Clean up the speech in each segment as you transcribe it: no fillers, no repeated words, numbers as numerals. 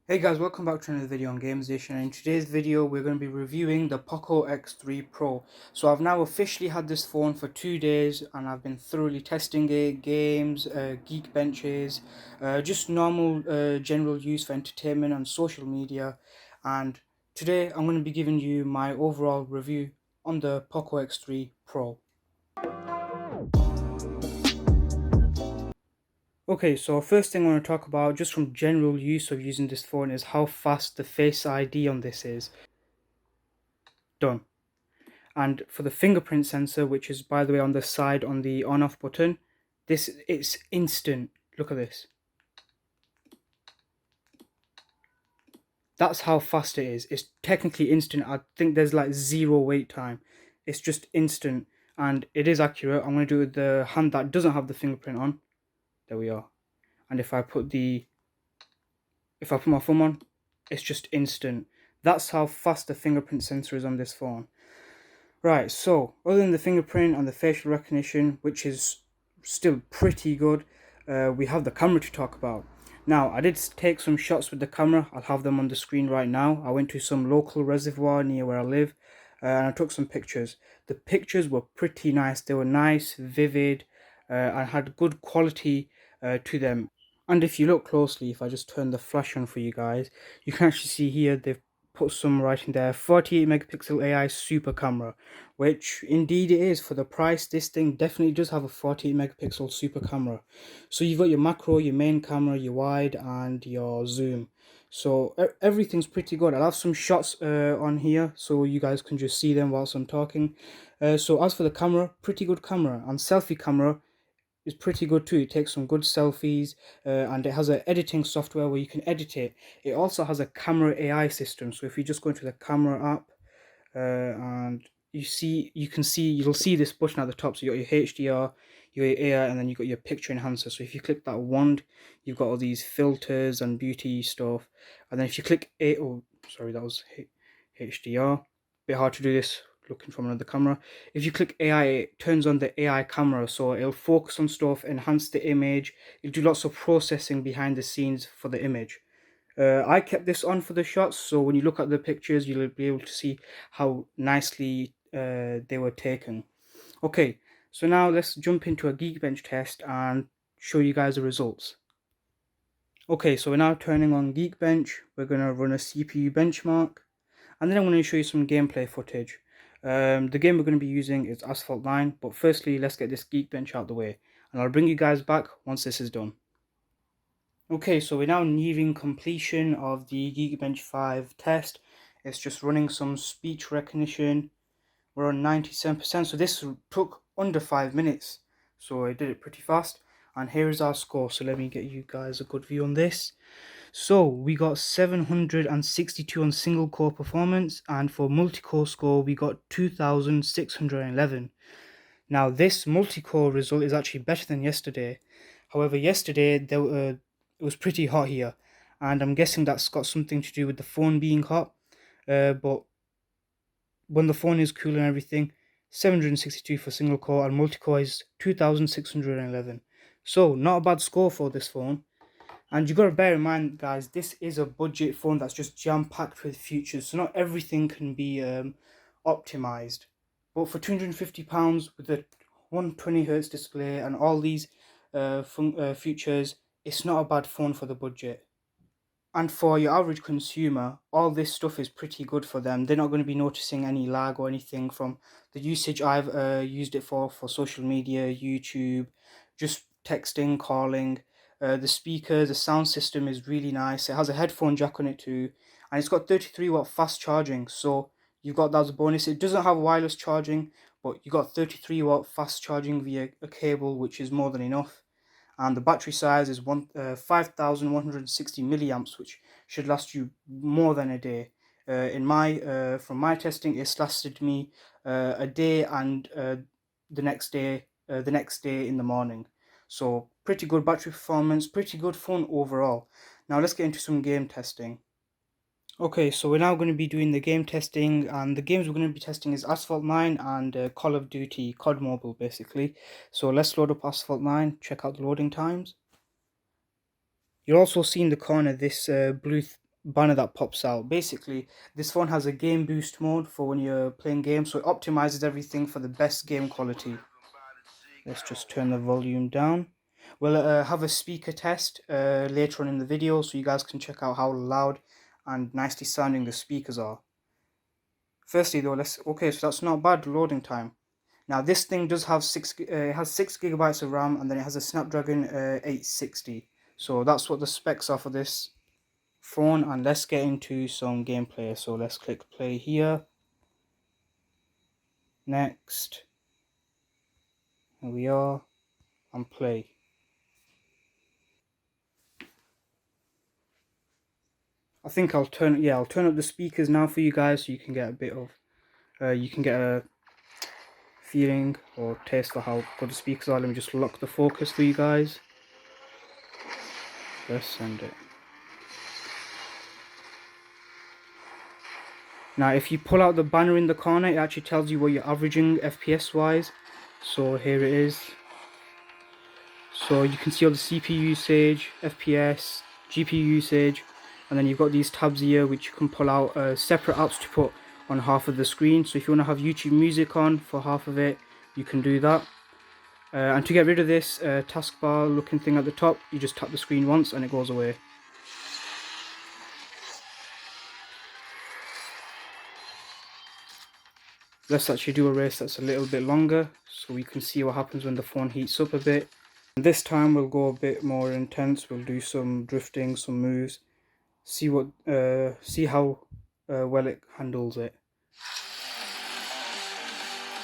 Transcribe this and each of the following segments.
Hey guys, welcome back to another video on Games Edition. In today's video we're going to be reviewing the POCO X3 Pro. So I've now officially had this phone for 2 days and I've been thoroughly testing it, games, Geekbenches, just normal general use for entertainment and social media. And today I'm going to be giving you my overall review on the POCO X3 Pro. Okay, so first thing I want to talk about just from general use of using this phone is how fast the Face ID on this is. Done. And for the fingerprint sensor, which is by the way on the side on the on off button, it's instant. Look at this. That's how fast it is. It's technically instant. I think there's like zero wait time. It's just instant and it is accurate. I'm going to do it with the hand that doesn't have the fingerprint on. There we are. And if I put my thumb on, it's just instant. That's how fast the fingerprint sensor is on this phone. Right, so other than the fingerprint and the facial recognition, which is still pretty good, we have the camera to talk about. Now, I did take some shots with the camera. I'll have them on the screen right now. I went to some local reservoir near where I live, and I took some pictures. The pictures were pretty nice. They were nice, vivid, and had good quality to them. And if you look closely, if I just turn the flash on for you guys, you can actually see here they've put some writing there, 48 megapixel AI super camera, which indeed it is. For the price, this thing definitely does have a 48 megapixel super camera. So you've got your macro, your main camera, your wide, and your zoom. So everything's pretty good. I'll have some shots on here so you guys can just see them whilst I'm talking. So as for the camera, pretty good camera. And selfie camera is pretty good too. It takes some good selfies, and it has an editing software where you can edit it. It also has a camera AI system. So if you just go into the camera app, and you'll see this button at the top. So you got your HDR, your AI, and then you got your picture enhancer. So if you click that wand, you've got all these filters and beauty stuff. And then if you click sorry, that was HDR. Bit hard to do this looking from another camera. If you click AI, it turns on the AI camera, so it'll focus on stuff, enhance the image. It'll do lots of processing behind the scenes for the image. I kept this on for the shots, so when you look at the pictures, you'll be able to see how nicely they were taken. Okay, so now let's jump into a Geekbench test and show you guys the results. Okay, so we're now turning on Geekbench. We're going to run a CPU benchmark, and then I'm going to show you some gameplay footage. The game we're going to be using is Asphalt 9, but firstly, let's get this Geekbench out the way, and I'll bring you guys back once this is done. Okay, so we're now nearing completion of the Geekbench 5 test. It's just running some speech recognition. We're on 97%, so this took under 5 minutes. So I did it pretty fast. And here is our score, so let me get you guys a good view on this. So we got 762 on single core performance, and for multi-core score we got 2611. Now this multi-core result is actually better than yesterday. However, yesterday it was pretty hot here, and I'm guessing that's got something to do with the phone being hot. But when the phone is cool and everything, 762 for single core and multi-core is 2611. So not a bad score for this phone. And you got to bear in mind, guys, this is a budget phone that's just jam-packed with features, so not everything can be optimized. But for £250 with a 120Hz display and all these features, it's not a bad phone for the budget. And for your average consumer, all this stuff is pretty good for them. They're not going to be noticing any lag or anything from the usage I've used it for social media, YouTube, just texting, calling. The speaker, the sound system is really nice. It has a headphone jack on it too, and it's got 33-watt fast charging. So you've got that as a bonus. It doesn't have wireless charging, but you got 33-watt fast charging via a cable, which is more than enough. And the battery size is 5160 milliamps, which should last you more than a day. From my testing, it's lasted me a day and the next day in the morning. So pretty good battery performance, pretty good phone overall. Now let's get into some game testing. Okay, so we're now going to be doing the game testing, and the games we're going to be testing is Asphalt 9 and Call of Duty COD Mobile, basically. So let's load up Asphalt 9, check out the loading times. You'll also see in the corner this banner that pops out. Basically, this phone has a game boost mode for when you're playing games, so it optimizes everything for the best game quality. Let's just turn the volume down. We'll have a speaker test later on in the video, so you guys can check out how loud and nicely sounding the speakers are. Firstly though, okay, so that's not bad loading time. Now this thing does have 6 gigabytes of RAM, and then it has a Snapdragon 860. So that's what the specs are for this phone, and let's get into some gameplay. So let's click play here. Next. Here we are, and play. I think I'll turn up the speakers now for you guys, so you can get a bit of you can get a feeling or taste for how good the speakers are. Let me just lock the focus for you guys. Let's send it. Now if you pull out the banner in the corner, it actually tells you what you're averaging FPS wise. So here it is. So you can see all the CPU usage, FPS, GPU usage, and then you've got these tabs here which you can pull out separate apps to put on half of the screen. So if you want to have YouTube music on for half of it, you can do that. And to get rid of this taskbar looking thing at the top, you just tap the screen once and it goes away. Let's actually do a race that's a little bit longer so we can see what happens when the phone heats up a bit. And this time we'll go a bit more intense. We'll do some drifting, some moves, see how well it handles it.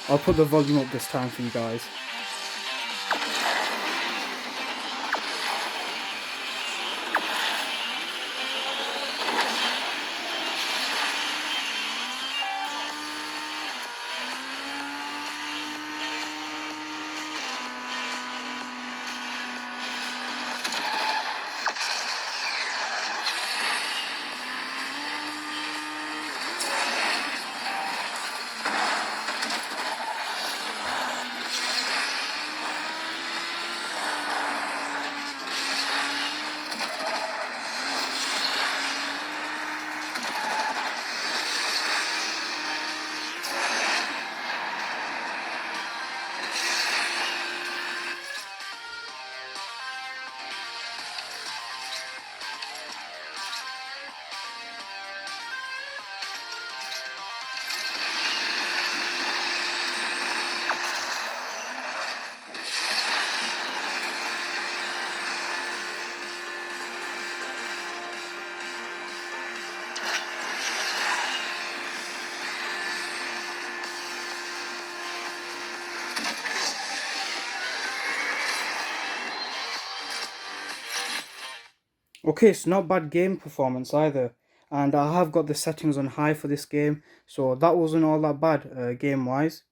I'll put the volume up this time for you guys. Okay, it's not bad game performance either, and I have got the settings on high for this game, so that wasn't all that bad game wise.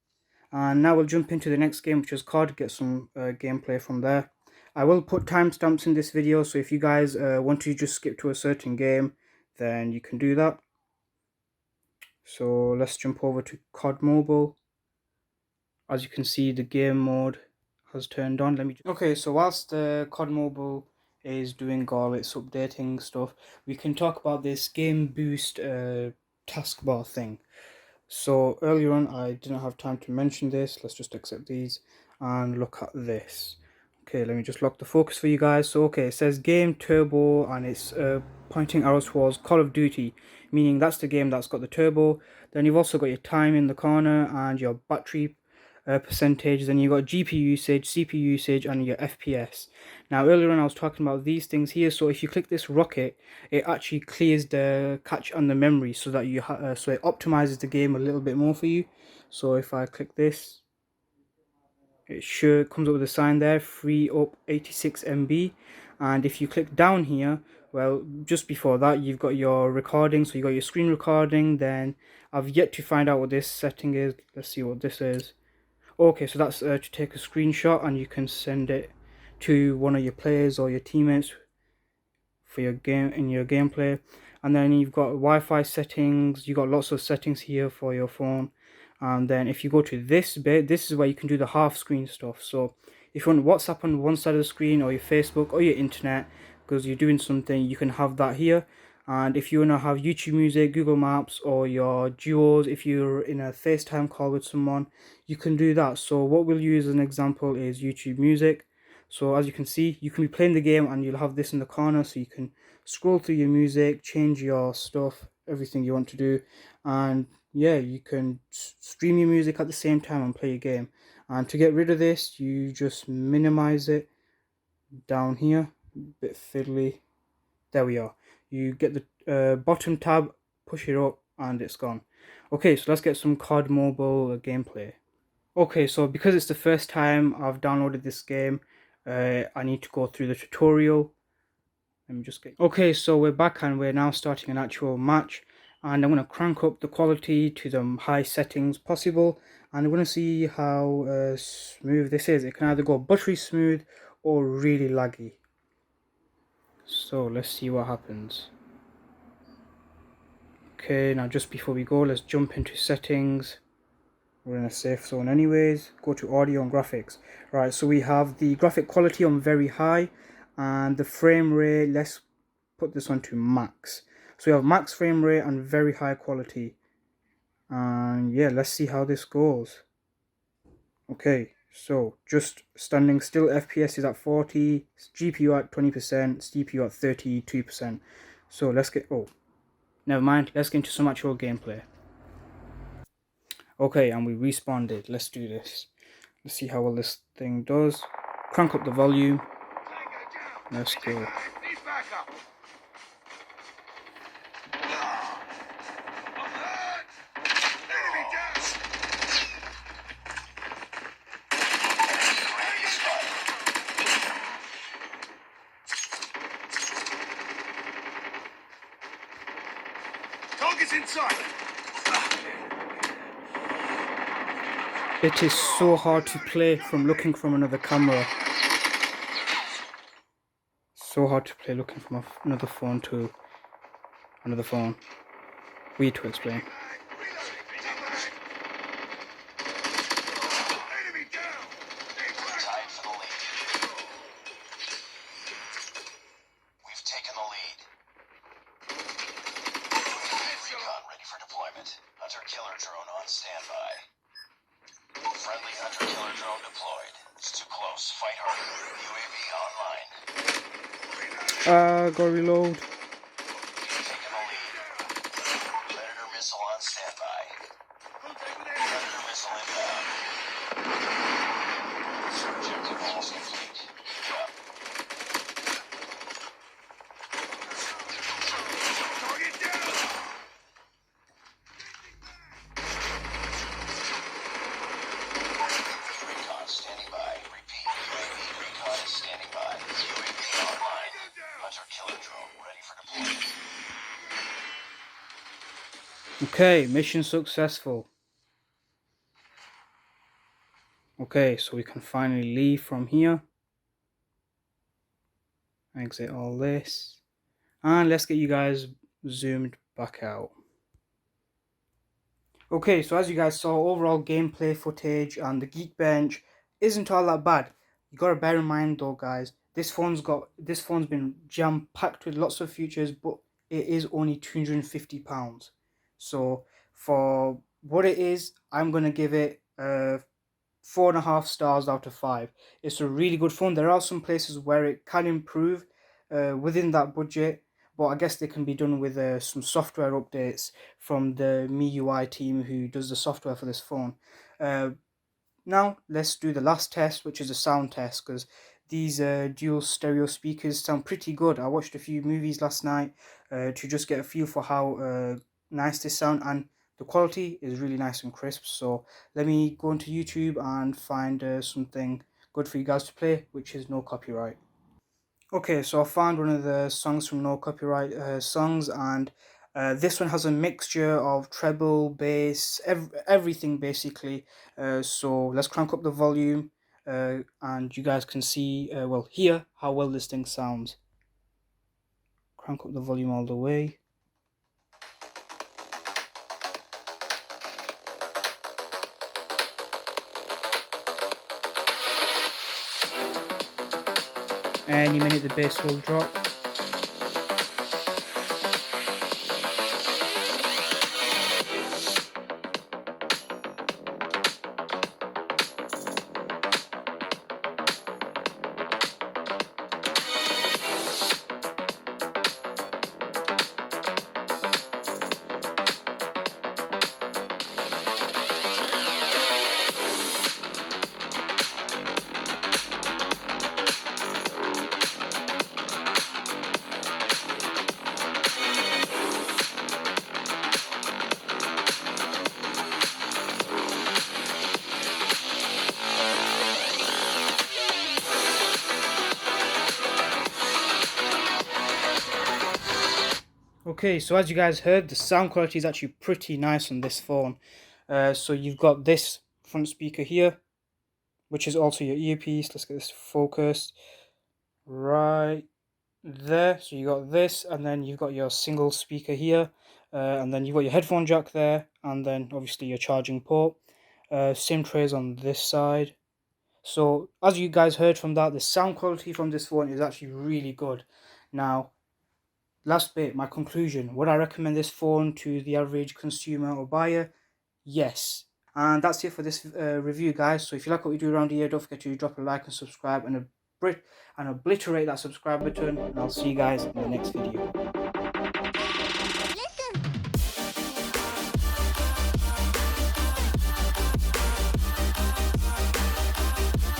And now we'll jump into the next game, which is COD, get some gameplay from there. I will put timestamps in this video, so if you guys want to just skip to a certain game, then you can do that. So let's jump over to COD Mobile. As you can see, the game mode has turned on. Okay, so whilst the COD Mobile is doing all its updating stuff, we can talk about this game boost taskbar thing. So earlier on I didn't have time to mention this. Let's just accept these and look at this. Okay, let me just lock the focus for you guys. So okay, it says game turbo, and it's pointing arrows towards Call of Duty, meaning that's the game that's got the turbo. Then you've also got your time in the corner and your battery percentage. Then you've got GPU usage, CPU usage, and your FPS. Now earlier on I was talking about these things here. So if you click this rocket, it actually clears the cache and the memory, so that so it optimizes the game a little bit more for you. So if I click this, it sure comes up with a sign there, free up 86 MB. And if you click down here, well, just before that you've got your recording. So you got your screen recording. Then I've yet to find out what this setting is. Let's see what this is. Okay, so that's to take a screenshot, and you can send it to one of your players or your teammates for your game in your gameplay. And then you've got Wi-Fi settings. You've got lots of settings here for your phone. And then if you go to this bit, this is where you can do the half screen stuff. So if you want WhatsApp on one side of the screen, or your Facebook, or your internet, because you're doing something, you can have that here. And if you want to have YouTube Music, Google Maps, or your duos, if you're in a FaceTime call with someone, you can do that. So what we'll use as an example is YouTube Music. So as you can see, you can be playing the game and you'll have this in the corner, so you can scroll through your music, change your stuff, everything you want to do. And yeah, you can stream your music at the same time and play a game. And to get rid of this, you just minimize it down here, a bit fiddly. There we are. You get the bottom tab, push it up, and it's gone. Okay, so let's get some COD Mobile gameplay. Okay, so because it's the first time I've downloaded this game, I need to go through the tutorial. Let me just get... Okay, so we're back and we're now starting an actual match. And I'm going to crank up the quality to the high settings possible. And I'm going to see how smooth this is. It can either go buttery smooth or really laggy. So let's see what happens. Okay, now just before we go, let's jump into settings. We're in a safe zone anyways. Go to audio and graphics. Right, so we have the graphic quality on very high, and the frame rate, let's put this on to max. So we have max frame rate and very high quality. And yeah, let's see how this goes. Okay, so just standing still, FPS is at 40, GPU at 20%, CPU at 32%. So let's get... oh, never mind, let's get into some actual gameplay. Okay, and we respawned it. Let's do this. Let's see how well this thing does. Crank up the volume. Let's go. Target's inside. It is so hard to play from looking from another camera. So hard to play looking from another phone to another phone. Weird to explain. Hunter-killer drone on standby. Friendly hunter-killer drone deployed. It's too close. Fight harder. UAV online. Go reload. Taking the lead. Predator missile on standby. Predator missile inbound. Objective almost complete. Yep. Target down! Standing by. Repeat. UAV recon is standing by. UAV online. Hunter-killer drone ready for deployment. Okay, mission successful. Okay, so we can finally leave from here. Exit all this. And let's get you guys zoomed back out. Okay, so as you guys saw, overall gameplay footage and the Geekbench isn't all that bad. You gotta bear in mind though, guys, this phone's been jam-packed with lots of features, but it is only £250. So for what it is, I'm gonna give it 4.5 stars out of 5. It's a really good phone. There are some places where it can improve within that budget, but I guess they can be done with some software updates from the MIUI team who does the software for this phone. Now let's do the last test, which is a sound test, because these dual stereo speakers sound pretty good. I watched a few movies last night to just get a feel for how nice they sound, and the quality is really nice and crisp. So let me go into YouTube and find something good for you guys to play, which is no copyright. Okay, so I found one of the songs from No Copyright songs, and this one has a mixture of treble, bass, everything basically. So let's crank up the volume, and you guys can see, well, hear how well this thing sounds. Crank up the volume all the way. Any minute the bass will drop. Okay, so as you guys heard, the sound quality is actually pretty nice on this phone. So you've got this front speaker here, which is also your earpiece. Let's get this focused right there. So you got this, and then you've got your single speaker here, and then you've got your headphone jack there, and then obviously your charging port. Same trays on this side. So as you guys heard from that, the sound quality from this phone is actually really good. Now, last bit, my conclusion. Would I recommend this phone to the average consumer or buyer? Yes. And that's it for this review, guys. So if you like what we do around here, don't forget to drop a like and subscribe and obliterate that subscribe button. And I'll see you guys in the next video.